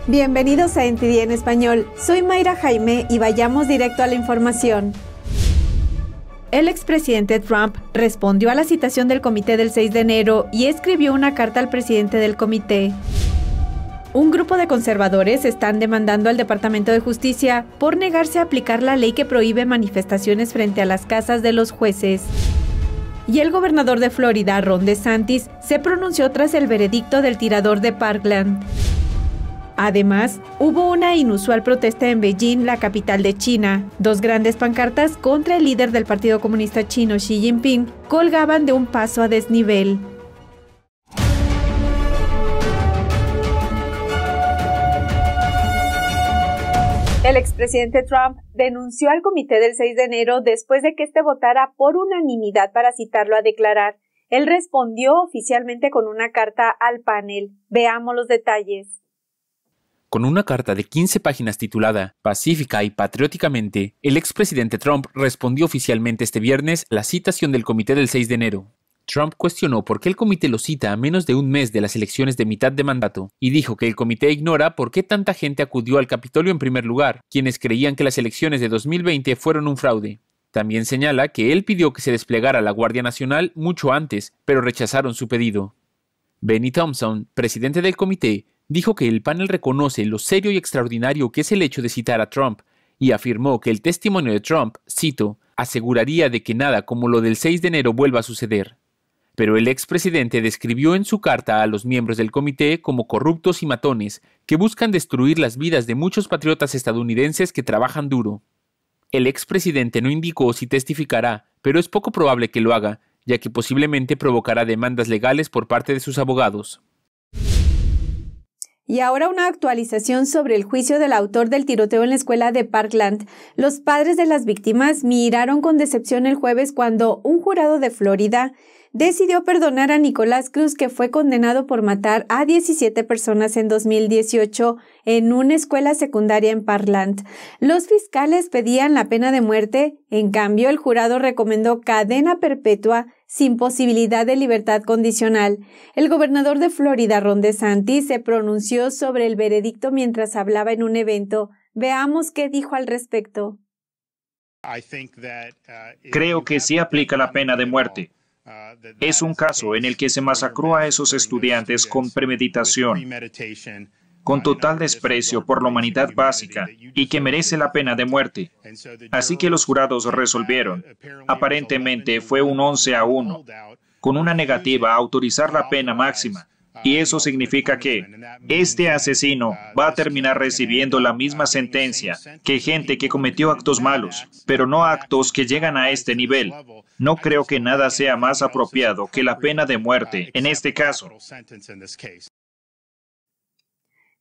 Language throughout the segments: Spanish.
Bienvenidos a NTD en español. Soy Mayra Jaime y vayamos directo a la información. El expresidente Trump respondió a la citación del comité del 6 de enero y escribió una carta al presidente del comité. Un grupo de conservadores están demandando al Departamento de Justicia por negarse a aplicar la ley que prohíbe manifestaciones frente a las casas de los jueces. Y el gobernador de Florida, Ron DeSantis, se pronunció tras el veredicto del tirador de Parkland. Además, hubo una inusual protesta en Beijing, la capital de China. Dos grandes pancartas contra el líder del Partido Comunista Chino, Xi Jinping, colgaban de un paso a desnivel. El expresidente Trump denunció al comité del 6 de enero después de que éste votara por unanimidad para citarlo a declarar. Él respondió oficialmente con una carta al panel. Veamos los detalles. Con una carta de 15 páginas titulada Pacífica y patrióticamente, el expresidente Trump respondió oficialmente este viernes la citación del comité del 6 de enero. Trump cuestionó por qué el comité lo cita a menos de un mes de las elecciones de mitad de mandato y dijo que el comité ignora por qué tanta gente acudió al Capitolio en primer lugar, quienes creían que las elecciones de 2020 fueron un fraude. También señala que él pidió que se desplegara la Guardia Nacional mucho antes, pero rechazaron su pedido. Benny Thompson, presidente del comité, dijo que el panel reconoce lo serio y extraordinario que es el hecho de citar a Trump y afirmó que el testimonio de Trump, cito, aseguraría de que nada como lo del 6 de enero vuelva a suceder. Pero el expresidente describió en su carta a los miembros del comité como corruptos y matones que buscan destruir las vidas de muchos patriotas estadounidenses que trabajan duro. El expresidente no indicó si testificará, pero es poco probable que lo haga, ya que posiblemente provocará demandas legales por parte de sus abogados. Y ahora una actualización sobre el juicio del autor del tiroteo en la escuela de Parkland. Los padres de las víctimas miraron con decepción el jueves cuando un jurado de Florida decidió perdonar a Nicolás Cruz, que fue condenado por matar a 17 personas en 2018 en una escuela secundaria en Parkland. Los fiscales pedían la pena de muerte, en cambio el jurado recomendó cadena perpetua sin posibilidad de libertad condicional. El gobernador de Florida, Ron DeSantis, se pronunció sobre el veredicto mientras hablaba en un evento. Veamos qué dijo al respecto. Creo que sí aplica la pena de muerte. Es un caso en el que se masacró a esos estudiantes con premeditación, con total desprecio por la humanidad básica y que merece la pena de muerte. Así que los jurados resolvieron. Aparentemente fue un 11-1, con una negativa a autorizar la pena máxima. Y eso significa que este asesino va a terminar recibiendo la misma sentencia que gente que cometió actos malos, pero no actos que llegan a este nivel. No creo que nada sea más apropiado que la pena de muerte en este caso.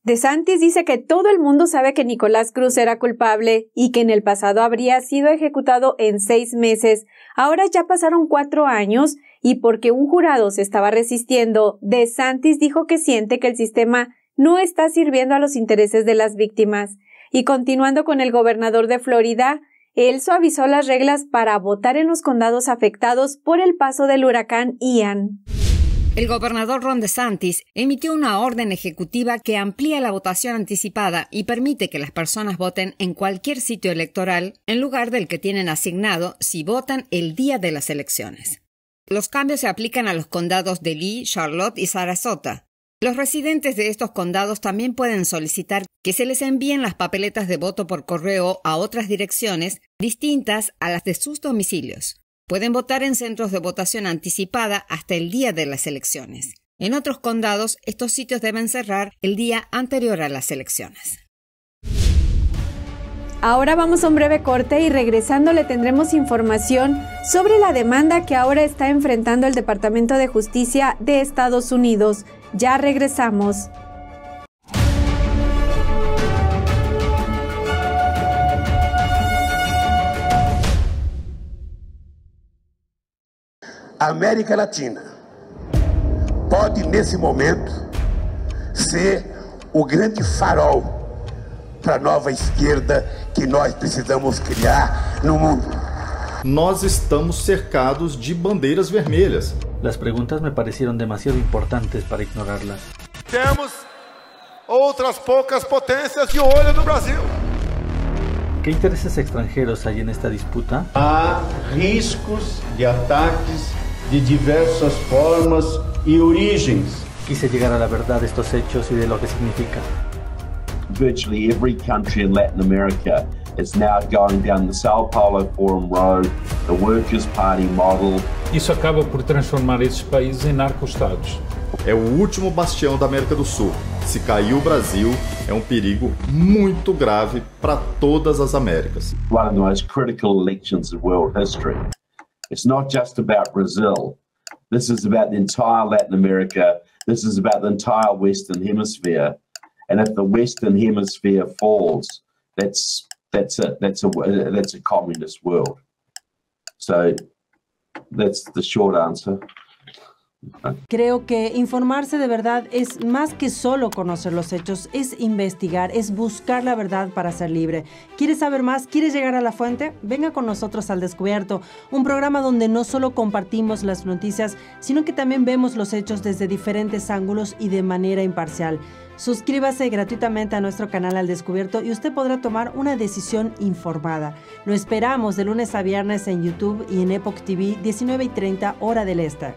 DeSantis dice que todo el mundo sabe que Nicolás Cruz era culpable y que en el pasado habría sido ejecutado en 6 meses. Ahora ya pasaron 4 años y porque un jurado se estaba resistiendo, DeSantis dijo que siente que el sistema no está sirviendo a los intereses de las víctimas. Y continuando con el gobernador de Florida, él suavizó las reglas para votar en los condados afectados por el paso del huracán Ian. El gobernador Ron DeSantis emitió una orden ejecutiva que amplía la votación anticipada y permite que las personas voten en cualquier sitio electoral en lugar del que tienen asignado si votan el día de las elecciones. Los cambios se aplican a los condados de Lee, Charlotte y Sarasota. Los residentes de estos condados también pueden solicitar que se les envíen las papeletas de voto por correo a otras direcciones distintas a las de sus domicilios. Pueden votar en centros de votación anticipada hasta el día de las elecciones. En otros condados, estos sitios deben cerrar el día anterior a las elecciones. Ahora vamos a un breve corte y regresando le tendremos información sobre la demanda que ahora está enfrentando el Departamento de Justicia de Estados Unidos. Ya regresamos. A América Latina pode, nesse momento, ser o grande farol para a nova esquerda que nós precisamos criar no mundo. Nós estamos cercados de bandeiras vermelhas. Las preguntas me parecieron demasiado importantes para ignorarlas. Temos outras poucas potências de olho no Brasil. ¿Qué intereses extranjeros hay en esta disputa? Há riscos de ataques de diversas formas y origens. Quise llegar a la verdad de estos hechos y de lo que significa. Virtually every country in Latin America is now going down the Sao Paulo Forum Road, the Workers' Party model. Isso acaba por transformar esses países em narco-estados. É o último bastião da América do Sul. Se cair o Brasil, é perigo muito grave para todas as Américas. One of the most critical elections in world history. It's not just about Brazil. This is about the entire Latin America. This is about the entire Western Hemisphere. And if the Western Hemisphere falls, that's it. That's a communist world. So that's the short answer. Creo que informarse de verdad es más que solo conocer los hechos, es investigar, es buscar la verdad para ser libre. ¿Quieres saber más? ¿Quieres llegar a la fuente? Venga con nosotros al Descubierto, un programa donde no solo compartimos las noticias, sino que también vemos los hechos desde diferentes ángulos y de manera imparcial. Suscríbase gratuitamente a nuestro canal Al Descubierto y usted podrá tomar una decisión informada. Lo esperamos de lunes a viernes en YouTube y en Epoch TV, 19:30 hora del Este.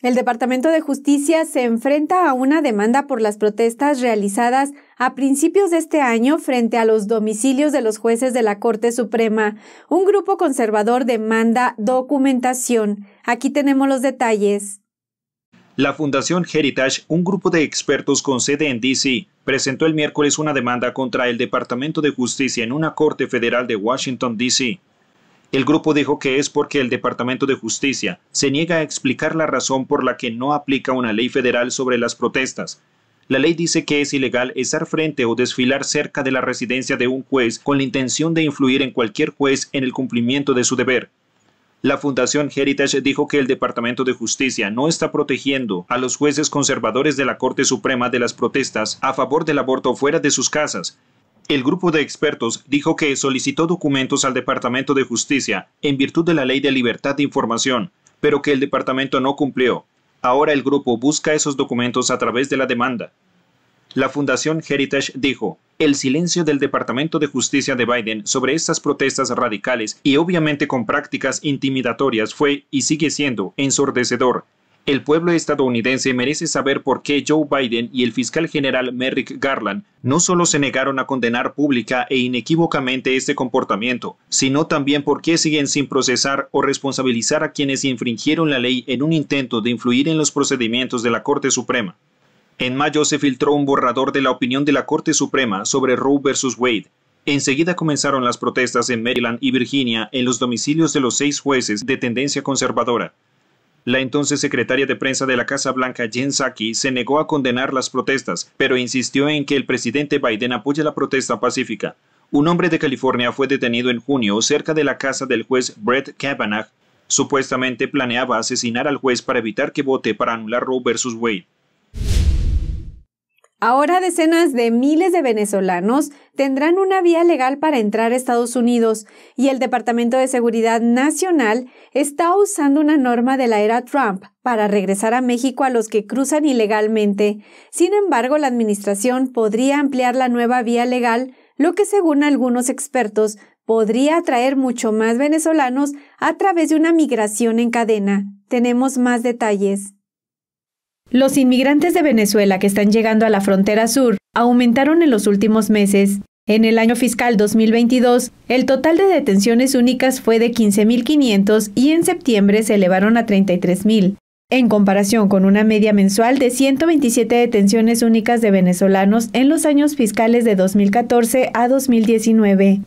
El Departamento de Justicia se enfrenta a una demanda por las protestas realizadas a principios de este año frente a los domicilios de los jueces de la Corte Suprema. Un grupo conservador demanda documentación. Aquí tenemos los detalles. La Fundación Heritage, un grupo de expertos con sede en D.C., presentó el miércoles una demanda contra el Departamento de Justicia en una corte federal de Washington, D.C. El grupo dijo que es porque el Departamento de Justicia se niega a explicar la razón por la que no aplica una ley federal sobre las protestas. La ley dice que es ilegal estar frente o desfilar cerca de la residencia de un juez con la intención de influir en cualquier juez en el cumplimiento de su deber. La Fundación Heritage dijo que el Departamento de Justicia no está protegiendo a los jueces conservadores de la Corte Suprema de las protestas a favor del aborto fuera de sus casas. El grupo de expertos dijo que solicitó documentos al Departamento de Justicia en virtud de la Ley de Libertad de Información, pero que el departamento no cumplió. Ahora el grupo busca esos documentos a través de la demanda. La Fundación Heritage dijo, el silencio del Departamento de Justicia de Biden sobre estas protestas radicales y obviamente con prácticas intimidatorias fue y sigue siendo ensordecedor. El pueblo estadounidense merece saber por qué Joe Biden y el fiscal general Merrick Garland no solo se negaron a condenar pública e inequívocamente este comportamiento, sino también por qué siguen sin procesar o responsabilizar a quienes infringieron la ley en un intento de influir en los procedimientos de la Corte Suprema. En mayo se filtró un borrador de la opinión de la Corte Suprema sobre Roe vs. Wade. Enseguida comenzaron las protestas en Maryland y Virginia en los domicilios de los 6 jueces de tendencia conservadora. La entonces secretaria de prensa de la Casa Blanca, Jen Psaki, se negó a condenar las protestas, pero insistió en que el presidente Biden apoya la protesta pacífica. Un hombre de California fue detenido en junio cerca de la casa del juez Brett Kavanaugh. Supuestamente planeaba asesinar al juez para evitar que vote para anular Roe vs. Wade. Ahora decenas de miles de venezolanos tendrán una vía legal para entrar a Estados Unidos y el Departamento de Seguridad Nacional está usando una norma de la era Trump para regresar a México a los que cruzan ilegalmente. Sin embargo, la administración podría ampliar la nueva vía legal, lo que según algunos expertos podría atraer mucho más venezolanos a través de una migración en cadena. Tenemos más detalles. Los inmigrantes de Venezuela que están llegando a la frontera sur aumentaron en los últimos meses. En el año fiscal 2022, el total de detenciones únicas fue de 15.500 y en septiembre se elevaron a 33.000, en comparación con una media mensual de 127 detenciones únicas de venezolanos en los años fiscales de 2014 a 2019.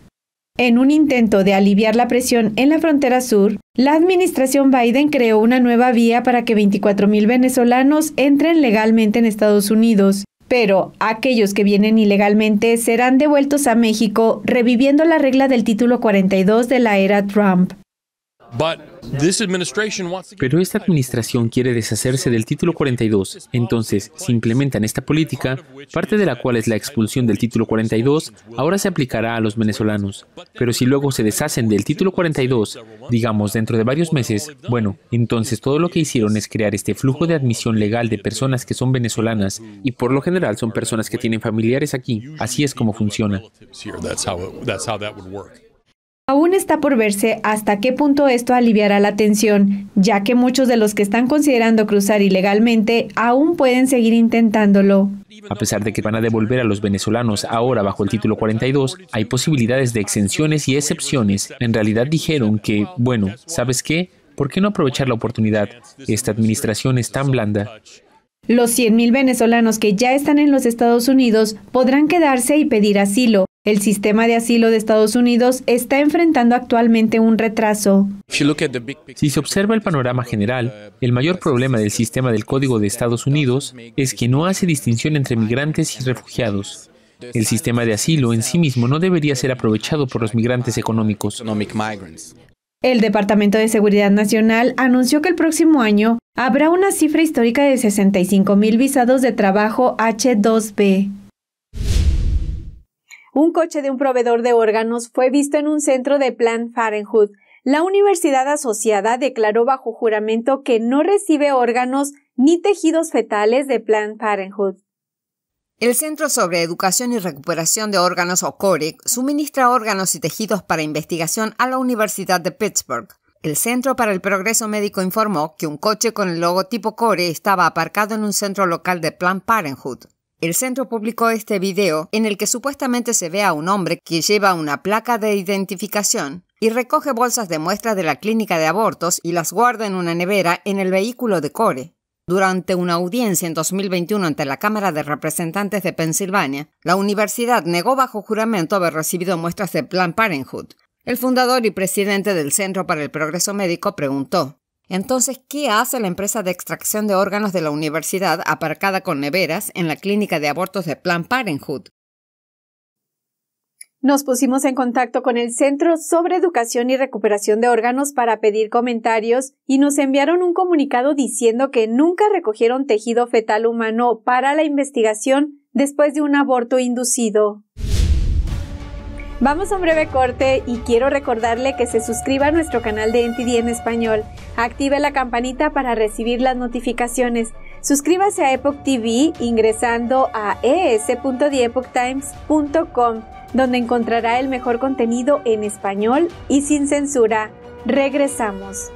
En un intento de aliviar la presión en la frontera sur, la administración Biden creó una nueva vía para que 24.000 venezolanos entren legalmente en Estados Unidos, pero aquellos que vienen ilegalmente serán devueltos a México, reviviendo la regla del título 42 de la era Trump. Pero esta administración quiere deshacerse del Título 42. Entonces, si implementan esta política, parte de la cual es la expulsión del Título 42, ahora se aplicará a los venezolanos. Pero si luego se deshacen del Título 42, digamos dentro de varios meses, bueno, entonces todo lo que hicieron es crear este flujo de admisión legal de personas que son venezolanas y por lo general son personas que tienen familiares aquí. Así es como funciona. Aún está por verse hasta qué punto esto aliviará la tensión, ya que muchos de los que están considerando cruzar ilegalmente aún pueden seguir intentándolo. A pesar de que van a devolver a los venezolanos ahora bajo el Título 42, hay posibilidades de exenciones y excepciones. En realidad dijeron que, bueno, ¿sabes qué? ¿Por qué no aprovechar la oportunidad? Esta administración es tan blanda. Los 100,000 venezolanos que ya están en los Estados Unidos podrán quedarse y pedir asilo. El sistema de asilo de Estados Unidos está enfrentando actualmente un retraso. Si se observa el panorama general, el mayor problema del sistema del Código de Estados Unidos es que no hace distinción entre migrantes y refugiados. El sistema de asilo en sí mismo no debería ser aprovechado por los migrantes económicos. El Departamento de Seguridad Nacional anunció que el próximo año habrá una cifra histórica de 65,000 visados de trabajo H-2B. Un coche de un proveedor de órganos fue visto en un centro de Planned Parenthood. La universidad asociada declaró bajo juramento que no recibe órganos ni tejidos fetales de Planned Parenthood. El Centro sobre Educación y Recuperación de Órganos, o CORE, suministra órganos y tejidos para investigación a la Universidad de Pittsburgh. El Centro para el Progreso Médico informó que un coche con el logotipo CORE estaba aparcado en un centro local de Planned Parenthood. El centro publicó este video en el que supuestamente se ve a un hombre que lleva una placa de identificación y recoge bolsas de muestras de la clínica de abortos y las guarda en una nevera en el vehículo de CORE. Durante una audiencia en 2021 ante la Cámara de Representantes de Pensilvania, la universidad negó bajo juramento haber recibido muestras de Planned Parenthood. El fundador y presidente del Centro para el Progreso Médico preguntó: entonces, ¿qué hace la empresa de extracción de órganos de la universidad aparcada con neveras en la clínica de abortos de Planned Parenthood? Nos pusimos en contacto con el Centro sobre Educación y Recuperación de Órganos para pedir comentarios y nos enviaron un comunicado diciendo que nunca recogieron tejido fetal humano para la investigación después de un aborto inducido. Vamos a un breve corte y quiero recordarle que se suscriba a nuestro canal de NTD en español. Active la campanita para recibir las notificaciones. Suscríbase a Epoch TV ingresando a es.theepochtimes.com, donde encontrará el mejor contenido en español y sin censura. Regresamos.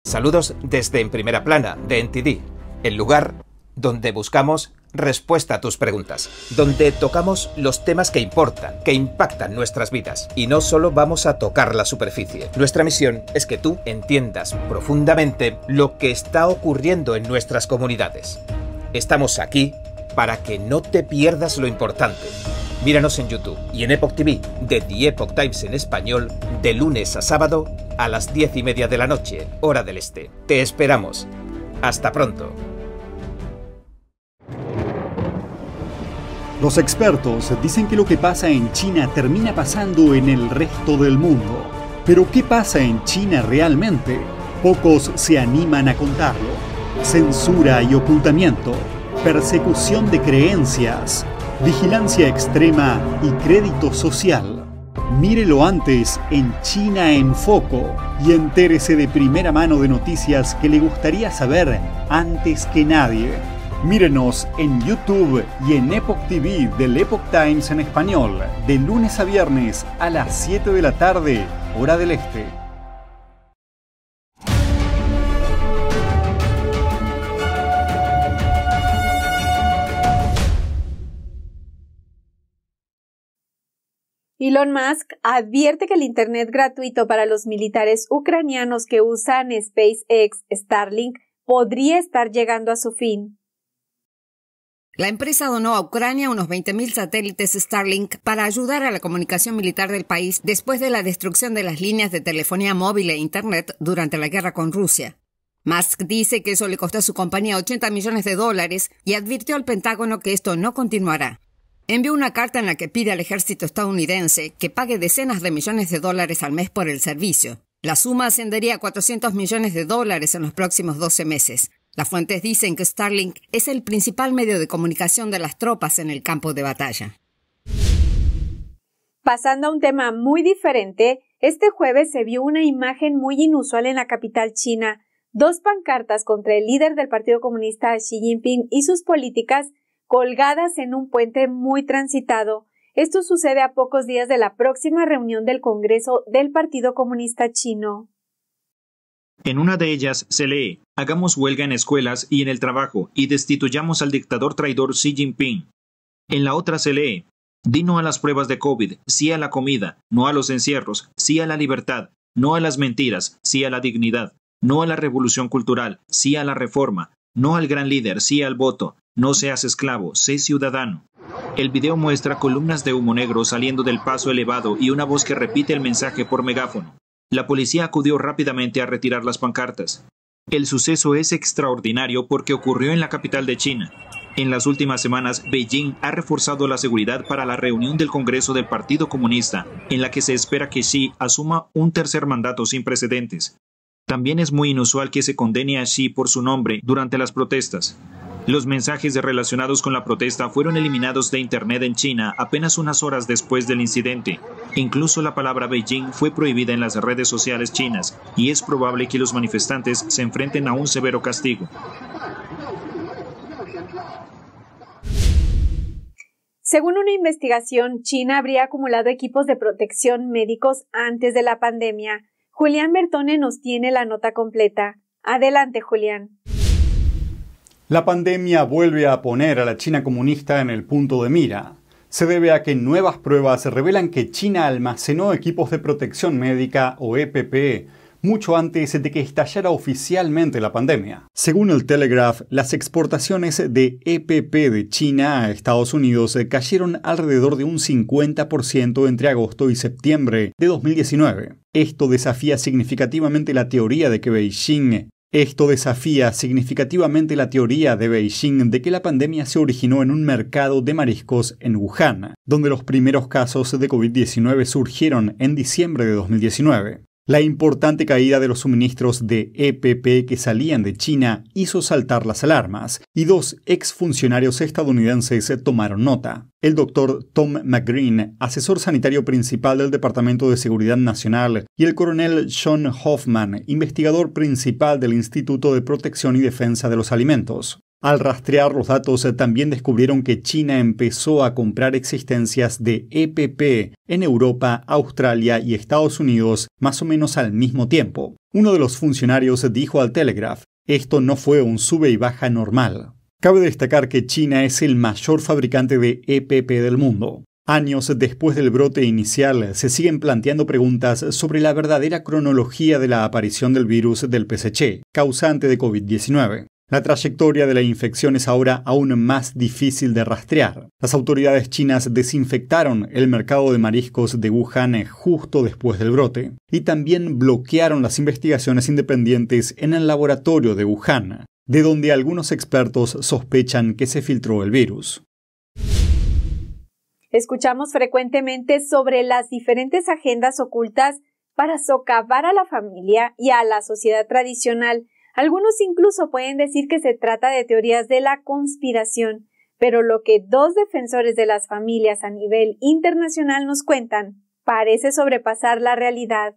Saludos desde En Primera Plana, de NTD, el lugar donde buscamos respuesta a tus preguntas, donde tocamos los temas que importan, que impactan nuestras vidas, y no solo vamos a tocar la superficie. Nuestra misión es que tú entiendas profundamente lo que está ocurriendo en nuestras comunidades. Estamos aquí para que no te pierdas lo importante. Míranos en YouTube y en Epoch TV de The Epoch Times en español de lunes a sábado a las 10:30 de la noche, hora del este. Te esperamos. Hasta pronto. Los expertos dicen que lo que pasa en China termina pasando en el resto del mundo. Pero ¿qué pasa en China realmente? Pocos se animan a contarlo. Censura y ocultamiento, persecución de creencias, vigilancia extrema y crédito social. Mírelo antes en China en Foco y entérese de primera mano de noticias que le gustaría saber antes que nadie. Mírenos en YouTube y en Epoch TV del Epoch Times en español, de lunes a viernes a las 7 de la tarde, hora del este. Elon Musk advierte que el Internet gratuito para los militares ucranianos que usan SpaceX Starlink podría estar llegando a su fin. La empresa donó a Ucrania unos 20.000 satélites Starlink para ayudar a la comunicación militar del país después de la destrucción de las líneas de telefonía móvil e Internet durante la guerra con Rusia. Musk dice que eso le costó a su compañía $80 millones y advirtió al Pentágono que esto no continuará. Envió una carta en la que pide al ejército estadounidense que pague decenas de millones de dólares al mes por el servicio. La suma ascendería a $400 millones en los próximos 12 meses. Las fuentes dicen que Starlink es el principal medio de comunicación de las tropas en el campo de batalla. Pasando a un tema muy diferente, este jueves se vio una imagen muy inusual en la capital china. 2 pancartas contra el líder del Partido Comunista Xi Jinping y sus políticas colgadas en un puente muy transitado. Esto sucede a pocos días de la próxima reunión del Congreso del Partido Comunista Chino. En una de ellas se lee: hagamos huelga en escuelas y en el trabajo y destituyamos al dictador traidor Xi Jinping. En la otra se lee: di no a las pruebas de COVID, sí a la comida, no a los encierros, sí a la libertad, no a las mentiras, sí a la dignidad, no a la revolución cultural, sí a la reforma, no al gran líder, sí al voto, no seas esclavo, sé ciudadano. El video muestra columnas de humo negro saliendo del paso elevado y una voz que repite el mensaje por megáfono. La policía acudió rápidamente a retirar las pancartas. El suceso es extraordinario porque ocurrió en la capital de China. En las últimas semanas, Beijing ha reforzado la seguridad para la reunión del Congreso del Partido Comunista, en la que se espera que Xi asuma un tercer mandato sin precedentes. También es muy inusual que se condene a Xi por su nombre durante las protestas. Los mensajes relacionados con la protesta fueron eliminados de Internet en China apenas unas horas después del incidente. Incluso la palabra Beijing fue prohibida en las redes sociales chinas y es probable que los manifestantes se enfrenten a un severo castigo. Según una investigación, China habría acumulado equipos de protección médicos antes de la pandemia. Julián Bertone nos tiene la nota completa. Adelante, Julián. La pandemia vuelve a poner a la China comunista en el punto de mira. Se debe a que nuevas pruebas revelan que China almacenó equipos de protección médica o EPP mucho antes de que estallara oficialmente la pandemia. Según el Telegraph, las exportaciones de EPP de China a Estados Unidos cayeron alrededor de un 50% entre agosto y septiembre de 2019. Esto desafía significativamente la teoría de Beijing de que la pandemia se originó en un mercado de mariscos en Wuhan, donde los primeros casos de COVID-19 surgieron en diciembre de 2019. La importante caída de los suministros de EPP que salían de China hizo saltar las alarmas, y 2 exfuncionarios estadounidenses tomaron nota. El doctor Tom McGreen, asesor sanitario principal del Departamento de Seguridad Nacional, y el coronel Sean Hoffman, investigador principal del Instituto de Protección y Defensa de los Alimentos. Al rastrear los datos, también descubrieron que China empezó a comprar existencias de EPP en Europa, Australia y Estados Unidos más o menos al mismo tiempo. Uno de los funcionarios dijo al Telegraph: esto no fue un sube y baja normal. Cabe destacar que China es el mayor fabricante de EPP del mundo. Años después del brote inicial, se siguen planteando preguntas sobre la verdadera cronología de la aparición del virus del PSC, causante de COVID-19. La trayectoria de la infección es ahora aún más difícil de rastrear. Las autoridades chinas desinfectaron el mercado de mariscos de Wuhan justo después del brote y también bloquearon las investigaciones independientes en el laboratorio de Wuhan, de donde algunos expertos sospechan que se filtró el virus. Escuchamos frecuentemente sobre las diferentes agendas ocultas para socavar a la familia y a la sociedad tradicional. Algunos incluso pueden decir que se trata de teorías de la conspiración, pero lo que 2 defensores de las familias a nivel internacional nos cuentan parece sobrepasar la realidad.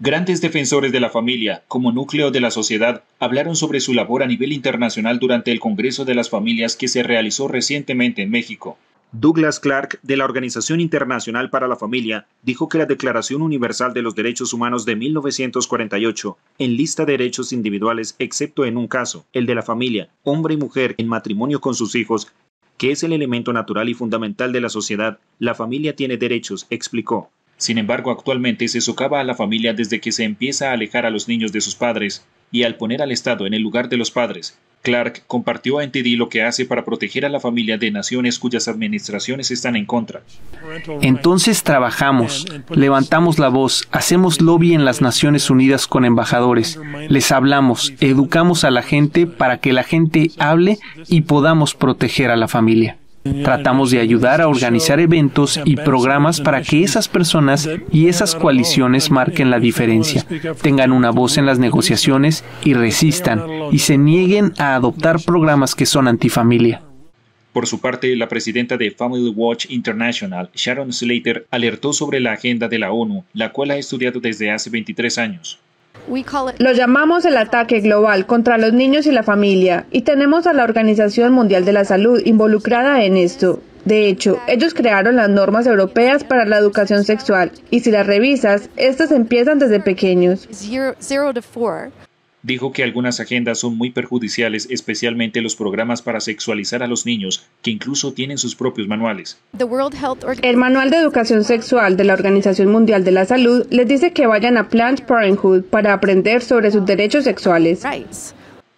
Grandes defensores de la familia, como núcleo de la sociedad, hablaron sobre su labor a nivel internacional durante el Congreso de las Familias que se realizó recientemente en México. Douglas Clark, de la Organización Internacional para la Familia, dijo que la Declaración Universal de los Derechos Humanos de 1948 enlista derechos individuales excepto en un caso, el de la familia, hombre y mujer en matrimonio con sus hijos, que es el elemento natural y fundamental de la sociedad. La familia tiene derechos, explicó. Sin embargo, actualmente se socava a la familia desde que se empieza a alejar a los niños de sus padres y al poner al Estado en el lugar de los padres. Clark compartió a NTD lo que hace para proteger a la familia de naciones cuyas administraciones están en contra. Entonces trabajamos, levantamos la voz, hacemos lobby en las Naciones Unidas con embajadores, les hablamos, educamos a la gente para que la gente hable y podamos proteger a la familia. Tratamos de ayudar a organizar eventos y programas para que esas personas y esas coaliciones marquen la diferencia, tengan una voz en las negociaciones y resistan, y se nieguen a adoptar programas que son antifamilia. Por su parte, la presidenta de Family Watch International, Sharon Slater, alertó sobre la agenda de la ONU, la cual ha estudiado desde hace 23 años. Lo llamamos el ataque global contra los niños y la familia, y tenemos a la Organización Mundial de la Salud involucrada en esto. De hecho, ellos crearon las normas europeas para la educación sexual, y si las revisas, estas empiezan desde pequeños. Dijo que algunas agendas son muy perjudiciales, especialmente los programas para sexualizar a los niños, que incluso tienen sus propios manuales. El Manual de Educación Sexual de la Organización Mundial de la Salud les dice que vayan a Planned Parenthood para aprender sobre sus derechos sexuales.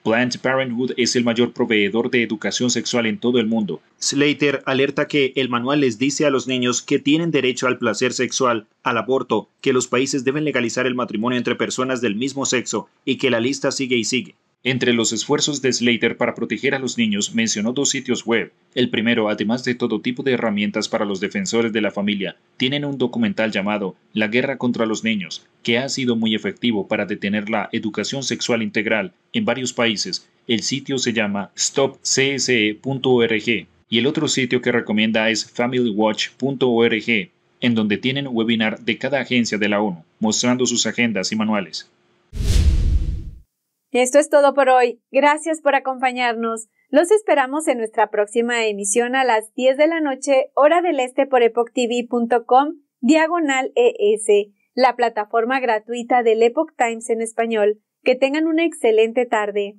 Planned Parenthood es el mayor proveedor de educación sexual en todo el mundo. Slater alerta que el manual les dice a los niños que tienen derecho al placer sexual, al aborto, que los países deben legalizar el matrimonio entre personas del mismo sexo y que la lista sigue y sigue. Entre los esfuerzos de Slater para proteger a los niños mencionó 2 sitios web. El primero, además de todo tipo de herramientas para los defensores de la familia, tienen un documental llamado La guerra contra los niños, que ha sido muy efectivo para detener la educación sexual integral en varios países. El sitio se llama stopcse.org y el otro sitio que recomienda es familywatch.org, en donde tienen un webinar de cada agencia de la ONU, mostrando sus agendas y manuales. Esto es todo por hoy. Gracias por acompañarnos. Los esperamos en nuestra próxima emisión a las 10 de la noche, hora del este por epochtv.com/ES, la plataforma gratuita del Epoch Times en español. Que tengan una excelente tarde.